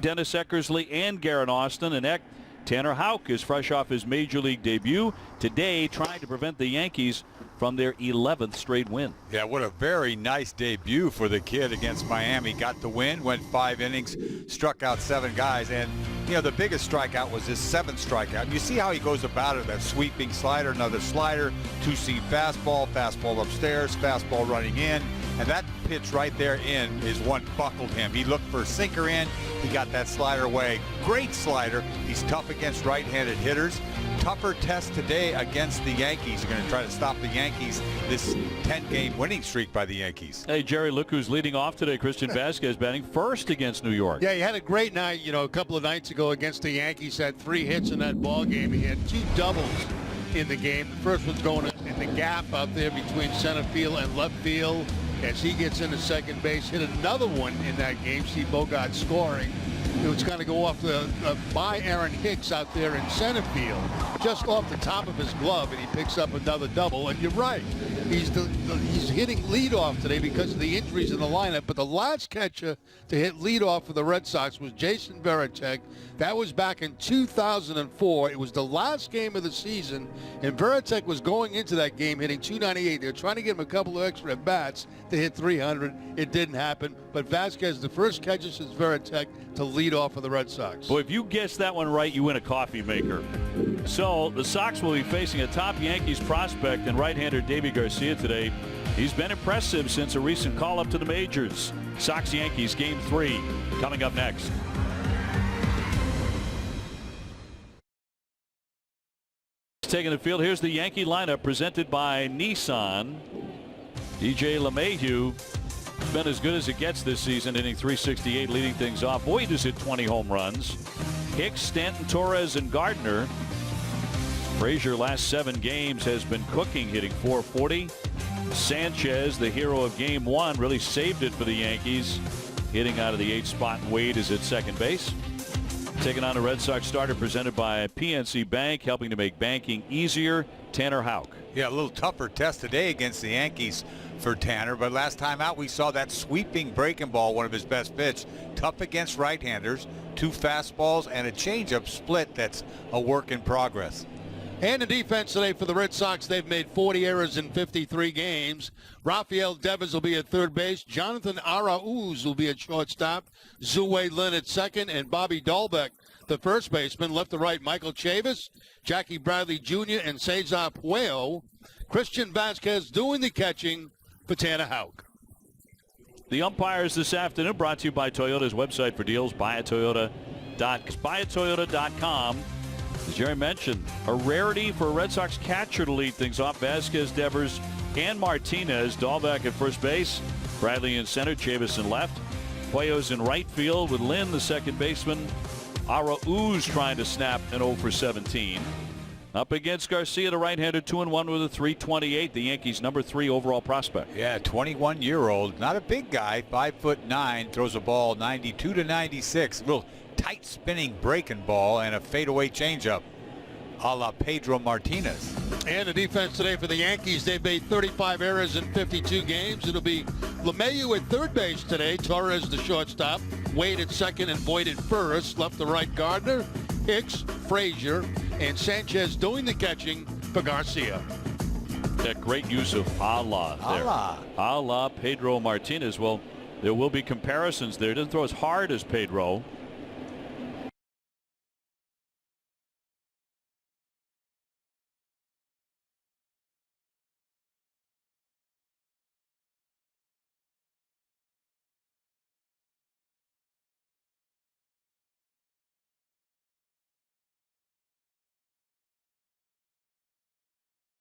Dennis Eckersley and Garrett Austin, and Tanner Houck is fresh off his major league debut today, trying to prevent the Yankees from their 11th straight win. Yeah, what a very nice debut for the kid against Miami. Got the win, went 5 innings, struck out 7 guys, and you know the biggest strikeout was his 7th strikeout. And you see how he goes about it, that sweeping slider, another slider, 2-seam fastball, fastball upstairs, fastball running in, and that pitch right there in is what buckled him. He looked for a sinker in, he got that slider away. Great slider. He's tough against right-handed hitters. Tougher test today against the Yankees. They're going to try to stop the Yankees, this 10-game winning streak by the Yankees. Hey, Jerry, look who's leading off today. Christian Vasquez batting first against New York. Yeah, he had a great night, a couple of nights ago against the Yankees. Had 3 hits in that ball game. He had 2 doubles in the game. The first one's going in the gap out there between center field and left field as he gets into second base. Hit another one in that game. Steve Bogart scoring. It was going to go off by Aaron Hicks out there in center field, just off the top of his glove, and he picks up another double. And you're right, he's hitting leadoff today because of the injuries in the lineup. But the last catcher to hit leadoff for the Red Sox was Jason Varitek. That was back in 2004. It was the last game of the season, and Varitek was going into that game hitting .298. They're trying to get him a couple of extra at bats to hit .300. It didn't happen. But Vasquez, the first catcher since Varitek to lead off for the Red Sox. Boy, if you guess that one right, you win a coffee maker. So the Sox will be facing a top Yankees prospect and right-hander Deivi Garcia today. He's been impressive since a recent call-up to the majors. Sox-Yankees Game 3 coming up next. Taking the field, here's the Yankee lineup presented by Nissan. DJ LeMahieu been as good as it gets this season, hitting .368, leading things off. Boyd has hit 20 home runs. Hicks, Stanton, Torres, and Gardner. Frazier last 7 games has been cooking, hitting .440. Sanchez, the hero of Game 1, really saved it for the Yankees, hitting out of the 8th spot, and Wade is at second base. Taking on a Red Sox starter presented by PNC Bank, helping to make banking easier, Tanner Houck. Yeah, a little tougher test today against the Yankees for Tanner, but last time out we saw that sweeping breaking ball, one of his best pitch. Tough against right-handers, 2 fastballs and a changeup split that's a work in progress. And the defense today for the Red Sox, they've made 40 errors in 53 games. Rafael Devers will be at third base. Jonathan Arauz will be at shortstop. Zue Lin at second, and Bobby Dahlbeck, the first baseman. Left to right, Michael Chavis, Jackie Bradley Jr., and Cesar Puello. Christian Vasquez doing the catching for Tanner Houck. The umpires this afternoon brought to you by Toyota's website for deals, buyatoyota.com. As Jerry mentioned, a rarity for a Red Sox catcher to lead things off. Vasquez, Devers, and Martinez. Dahlbeck at first base. Bradley in center. Chavis in left. Puello's in right field with Lynn, the second baseman. Arauz trying to snap an 0 for 17. Up against Garcia, the right-hander, 2-1 with a .328. The Yankees' number 3 overall prospect. Yeah, 21-year-old, not a big guy, 5'9", throws a ball 92 to 96. Real tight spinning breaking ball and a fadeaway changeup, a la Pedro Martinez. And the defense today for the Yankees, they've made 35 errors in 52 games. It'll be LeMahieu at third base today, Torres the shortstop, Wade at second, and Boyd at first. Left to right, Gardner, Hicks, Frazier, and Sanchez doing the catching for Garcia. That great use of a la there. A la Pedro Martinez. Well, there will be comparisons there. Doesn't throw as hard as Pedro.